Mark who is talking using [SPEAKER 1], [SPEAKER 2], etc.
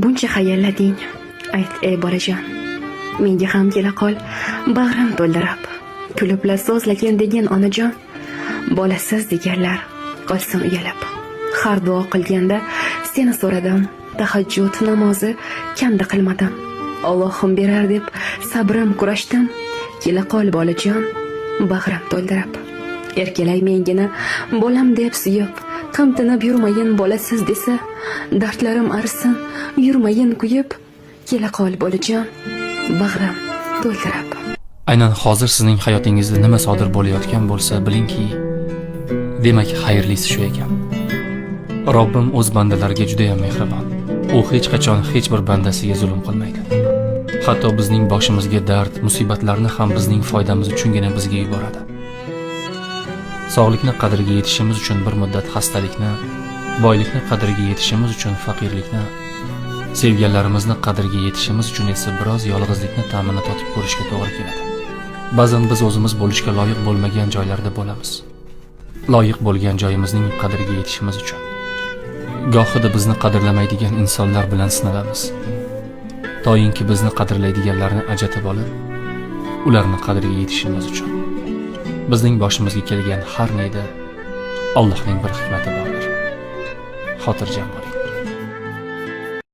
[SPEAKER 1] buncha hayallading. Ayt ey bolajon, menga ham kela qol, bag'rim to'ldirib. Kulibla so'zlagin degan onajon, bolasiz deganlar qolsin uyalib. Har duo qilganda seni so'radim, tahajjud namozi kanda qilmadim. Allohim berar deb sabrim kurashdim. Kela qol bolajon, bag'rim to'ldirib. Erkalay mengina bolam deb suyib, qimtinib yurmayin bolasiz desa, dardlarim arisin, yurmayin kuyib. Kela qol bolajon, bag'rim to'ldirib.
[SPEAKER 2] Aynan hozir sizning hayotingizda nima sodir bo'layotgan bo'lsa, bilingki, demak xayrlisi shu ekan. Robbim o'z bandalariga juda ham mehribon. U hech qachon hech bir bandasiga zulm qilmaydi. Hatto bizning boshimizga dard, musibatlarni ham bizning foydamiz uchungina bizga yuboradi. Sog'likni qadriga yetishimiz uchun bir muddat xastalikni, boylikni qadriga yetishimiz uchun faqirlikni, sevganlarimizni qadriga yetishimiz uchun esa biroz yolg'izlikni ta'mini totib ko'rishga to'g'ri keladi. Ba'zan biz o'zimiz bo'lishga loyiq bo'lmagan joylarda bo'lamiz. Loyiq bo'lgan joyimizning qadriga yetishimiz uchun. Gohida bizni qadrlamaydigan insonlar bilan sinalamiz. Toyinki bizni qadrlaydiganlarni ajratib olib, ularni qadriga yetishimiz uchun. Bizning boshimizga kelgan har neda Allohning bir hikmati bordir. Xotirjam bo'ling.